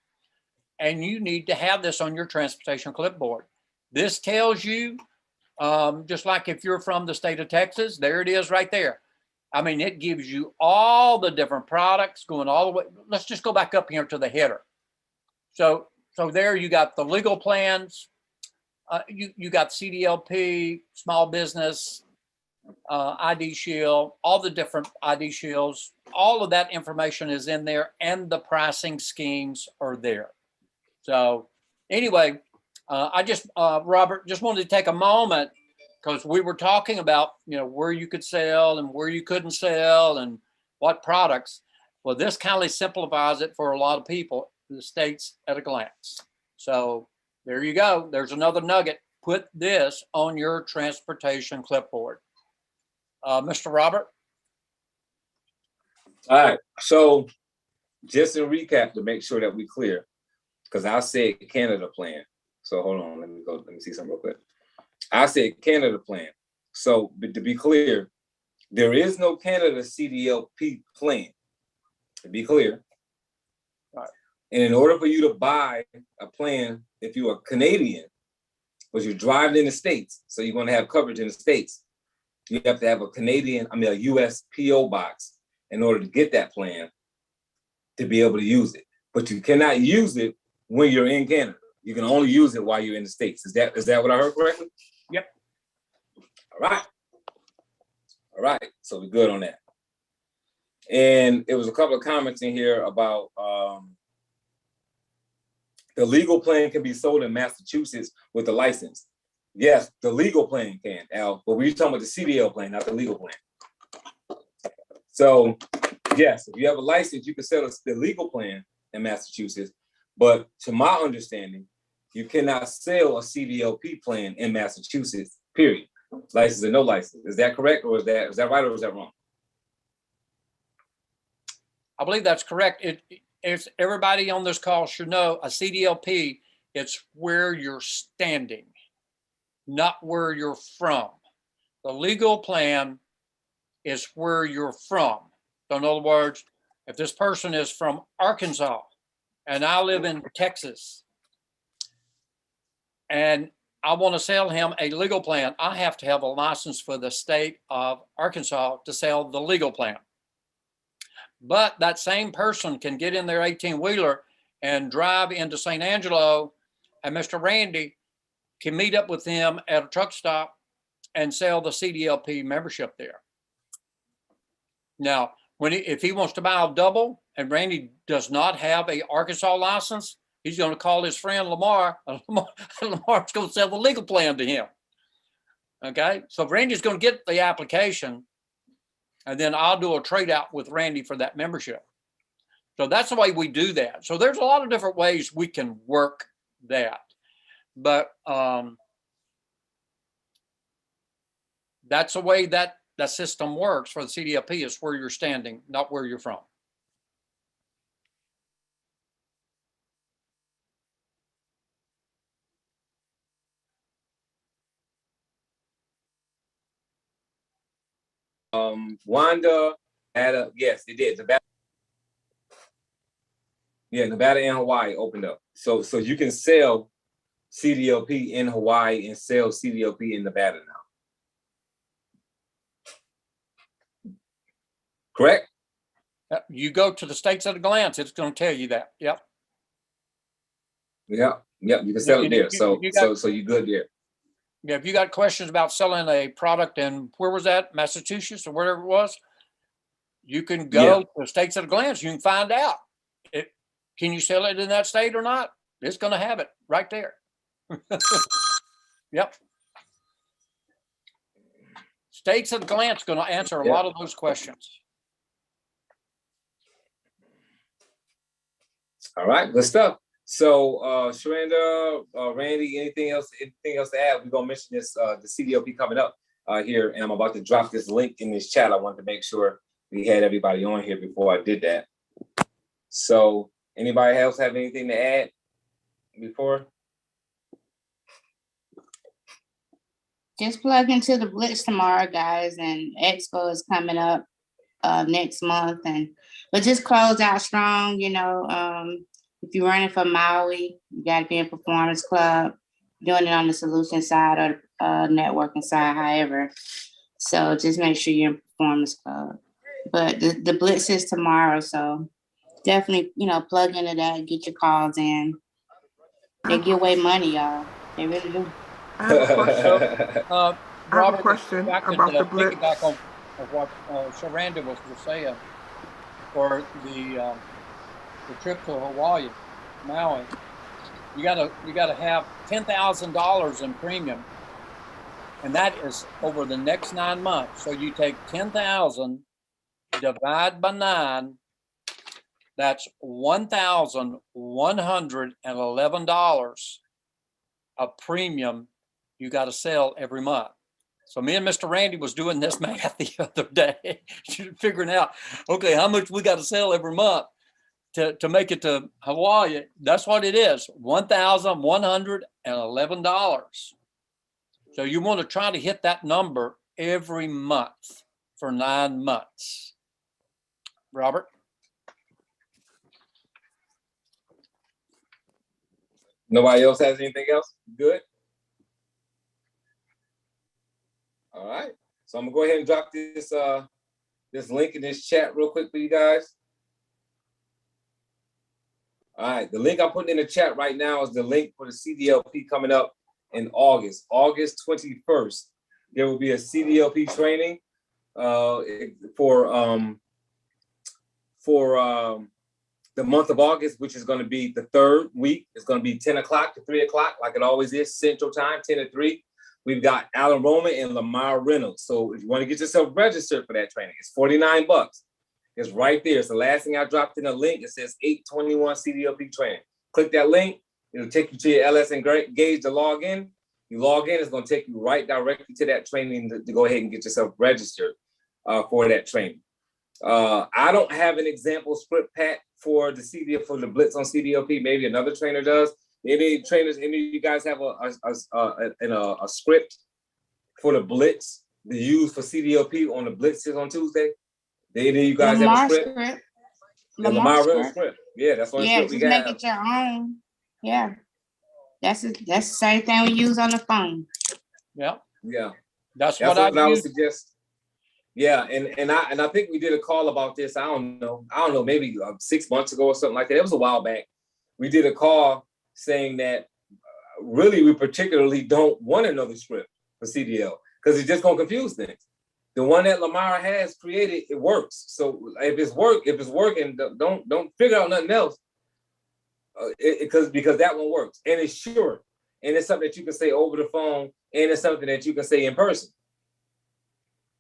and you need to have this on your transportation clipboard. This tells you, just like if you're from the state of Texas, there it is right there. I mean, it gives you all the different products going all the way. Let's just go back up here to the header. So there you got the legal plans, you got CDLP, small business, ID Shield, all the different ID Shields, all of that information is in there, and the pricing schemes are there. So anyway, I just, Robert, just wanted to take a moment, because we were talking about, where you could sell and where you couldn't sell and what products. Well, this kind of simplifies it for a lot of people, the states at a glance. So there you go. There's another nugget. Put this on your transportation clipboard. Mr. Robert? All right. So just in recap, to make sure that we're clear, because I said Canada plan. So hold on, let me see something real quick. I said Canada plan. So to be clear, there is no Canada CDLP plan. To be clear. All right. And in order for you to buy a plan, if you're a Canadian, but you're driving in the States, so you're going to have coverage in the States, you have to have a US PO box in order to get that plan to be able to use it. But you cannot use it when you're in Canada. You can only use it while you're in the States. Is that what I heard correctly? Yep. All right. So we're good on that. And it was a couple of comments in here about the legal plan can be sold in Massachusetts with the license. Yes, the legal plan can, Al, but we're talking about the CDL plan, not the legal plan. So yes, if you have a license, you can sell the legal plan in Massachusetts, but to my understanding, you cannot sell a CDLP plan in Massachusetts, period. License or no license. Is that correct, or is that right, or is that wrong? I believe that's correct. It's everybody on this call should know a CDLP, it's where you're standing, not where you're from. The legal plan is where you're from. So in other words, if this person is from Arkansas and I live in Texas and I want to sell him a legal plan, I have to have a license for the state of Arkansas to sell the legal plan. But that same person can get in their 18-wheeler and drive into St. Angelo, and Mr. Randy can meet up with him at a truck stop and sell the CDLP membership there. Now, if he wants to buy a double and Randy does not have a Arkansas license, he's going to call his friend Lamar, and Lamar's going to sell the legal plan to him. Okay, so Randy's going to get the application, and then I'll do a trade out with Randy for that membership. So that's the way we do that. So there's a lot of different ways we can work that. But that's the way that the system works for the CDLP, is where you're standing, not where you're from. Wanda, yes, it did. Nevada and Hawaii opened up. So you can sell CDLP in Hawaii and sell CDLP in Nevada now. Correct? You go to the states at a glance, it's going to tell you that. Yep. Yeah. You can sell it there. So you're good there. Yeah, if you got questions about selling a product in, where was that, Massachusetts or wherever it was, you can go to states at a glance. You can find out. Can you sell it in that state or not? It's going to have it right there. Yep. States at a glance going to answer a lot of those questions. All right, good stuff. So, Sharanda, Randy, anything else to add? We're gonna mention this, the CDLP coming up here, and I'm about to drop this link in this chat. I wanted to make sure we had everybody on here before I did that. So, anybody else have anything to add before? Just plug into the Blitz tomorrow, guys, and Expo is coming up next month, but just close out strong. You know, if you're running for Maui, you got to be in Performance Club, doing it on the solution side or networking side, however. So just make sure you're in Performance Club. But the Blitz is tomorrow, so definitely, you know, plug into that, get your calls in. They give away money, y'all. They really do. I have a question. Robert, I have a question about the Blitz. Piggyback on what Sharanda was saying, for the trip to Hawaii, Maui, you gotta have $10,000 in premium, and that is over the next 9 months. So you take 10,000, divide by 9, that's $1,111 of premium you got to sell every month. So me and Mr. Randy was doing this math the other day, figuring out, okay, how much we got to sell every month to make it to Hawaii. That's what it is, $1,111. So you want to try to hit that number every month for 9 months. Robert? Nobody else has anything else? Good. All right. So I'm gonna go ahead and drop this this link in this chat real quick for you guys. All right, the link I'm putting in the chat right now is the link for the CDLP coming up in August 21st. There will be a CDLP training for the month of August, which is going to be the 3rd week. It's going to be 10 o'clock to 3 o'clock, like it always is, Central Time, 10 to 3. We've got Alan Roman and Lamar Reynolds. So if you want to get yourself registered for that training, it's $49. It's right there. It's the last thing I dropped in the link. It says 821 CDLP training. Click that link. It'll take you to your LS Engage to log in. You log in, it's going to take you right directly to that training to go ahead and get yourself registered for that training. I don't have an example script, Pat, for the CDLP, for the Blitz on CDLP. Maybe another trainer does. Any trainers, any of you guys have a script for the Blitz to use for CDLP on the Blitzes on Tuesday? Any of you guys have a script? Lamar script. Yeah, that's one script we got. Just make it your own. Yeah. That's the same thing we use on the phone. Yeah. Yeah. That's what I would suggest. Yeah, and I think we did a call about this. I don't know, maybe 6 months ago or something like that. It was a while back. We did a call saying that really we particularly don't want another script for CDL because it's just gonna confuse things. The one that Lamar has created, it works. So if it's working, don't figure out nothing else. Because that one works and it's sure, and it's something that you can say over the phone, and it's something that you can say in person.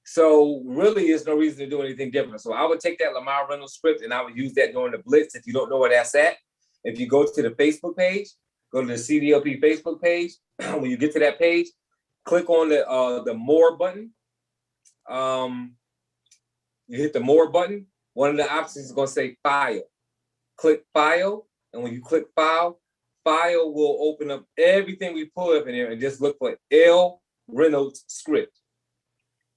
So really, there's no reason to do anything different. So I would take that Lamar Reynolds script and I would use that during the Blitz. If you don't know where that's at, if you go to the Facebook page, go to the CDLP Facebook page. When you get to that page, click on the more button. You hit the more button. One of the options is going to say file. Click file, and when you click file will open up everything we pull up in here, and just look for L Reynolds script.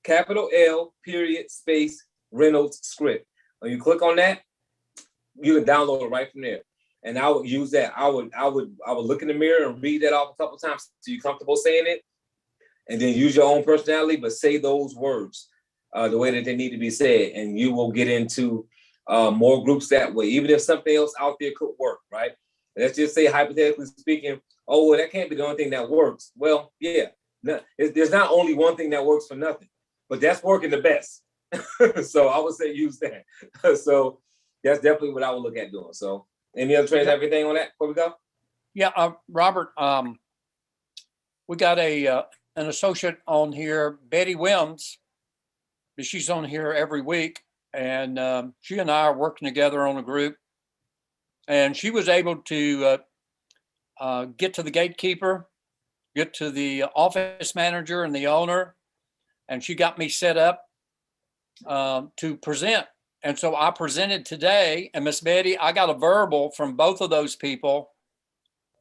Capital L period space Reynolds script. When you click on that, you can download it right from there. And I would use that. I would look in the mirror and read that off a couple times so you're comfortable saying it, and then use your own personality, but say those words the way that they need to be said, and you will get into more groups that way. Even if something else out there could work, right? Let's just say, hypothetically speaking, oh, well, that can't be the only thing that works. Well, yeah, there's not only one thing that works for nothing, but that's working the best. So I would say use that. So that's definitely what I would look at doing. So any other trainers, everything on that before we go? Yeah, Robert, we got an associate on here, Betty Wims. She's on here every week, and she and I are working together on a group. And she was able to get to the gatekeeper, get to the office manager and the owner, and she got me set up to present. And so I presented today, and Miss Betty, I got a verbal from both of those people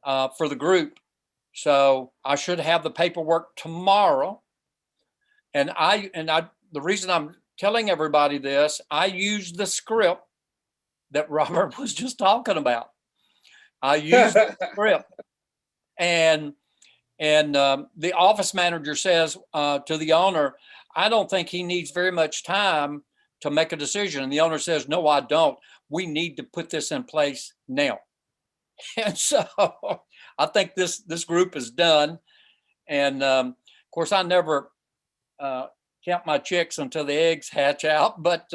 for the group. So I should have the paperwork tomorrow. And the reason I'm telling everybody this, I used the script that Robert was just talking about. I used the script, and the office manager says to the owner, I don't think he needs very much time to make a decision. And the owner says, no, I don't. We need to put this in place now. And so I think this group is done. And of course, I never count my chicks until the eggs hatch out, but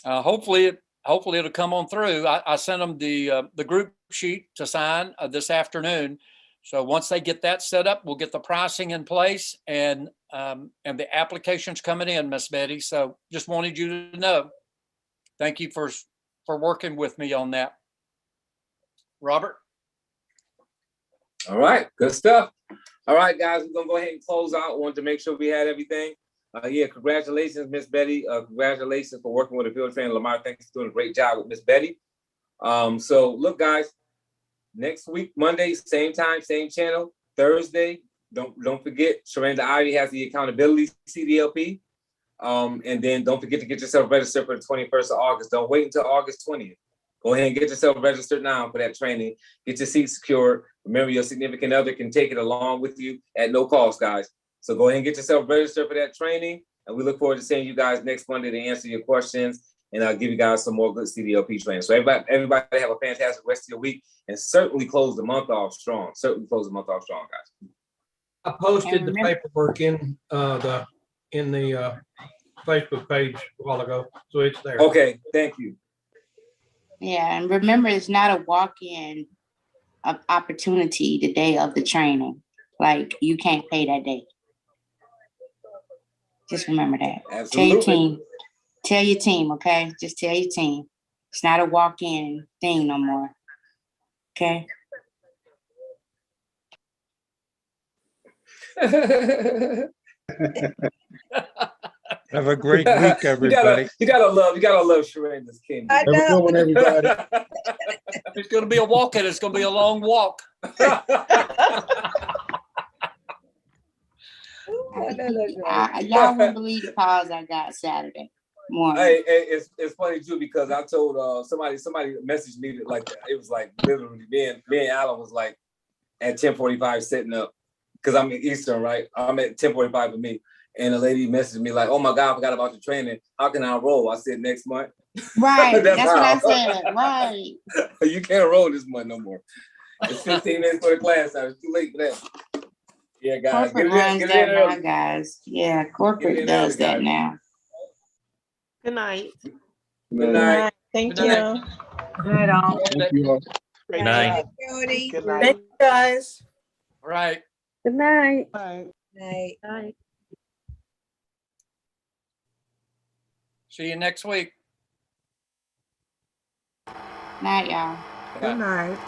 hopefully it'll come on through. I sent them the group sheet to sign this afternoon. So once they get that set up, we'll get the pricing in place, and the applications coming in, Miss Betty. So just wanted you to know. Thank you for working with me on that. Robert? All right, good stuff. All right, guys, we're gonna go ahead and close out. Wanted to make sure we had everything. Yeah, congratulations, Miss Betty. Congratulations for working with a field trainer. Lamar, thanks for doing a great job with Miss Betty. So look, guys, next week, Monday, same time, same channel. Thursday, don't forget, Sharanda Ivy has the accountability CDLP. And then don't forget to get yourself registered for the 21st of August. Don't wait until August 20th. Go ahead and get yourself registered now for that training. Get your seat secured. Remember, your significant other can take it along with you at no cost, guys. So go ahead and get yourself registered for that training. And we look forward to seeing you guys next Monday to answer your questions. And I'll give you guys some more good CDLP training. So everybody have a fantastic rest of your week, and certainly close the month off strong. Certainly close the month off strong, guys. I posted the paperwork in the Facebook page a while ago, so it's there. Okay, thank you. Yeah, and remember, it's not a walk-in opportunity the day of the training. Like, you can't pay that day. Just remember that. Absolutely. Tell your team, okay? Just tell your team. It's not a walk-in thing no more. Okay? Have a great week, everybody. You gotta love Sharanda's King. I know. Have a good one, everybody. It's going to be a walk-in. It's going to be a long walk. Y'all wouldn't believe the calls I got Saturday morning. Hey, it's funny too, because I told somebody messaged me that, like, it was like literally me and Alan was like at 10:45 setting up, because I'm in Eastern, right? I'm at 10:45 with me, and a lady messaged me like, "Oh my God, I forgot about the training. How can I roll?" I said, "Next month." Right. That's what I said. Right. You can't roll this month no more. It's 15 minutes for the class. I was too late for that. Yeah, guys. Corporate runs that now, guys. Yeah, corporate does that now. Good night. Good night. Thank Good you. night. Good night, all. Thank you all. Great Night. job. Good Good night. night. guys. All right. Good night. Night. See you next week. Night, y'all. Good night.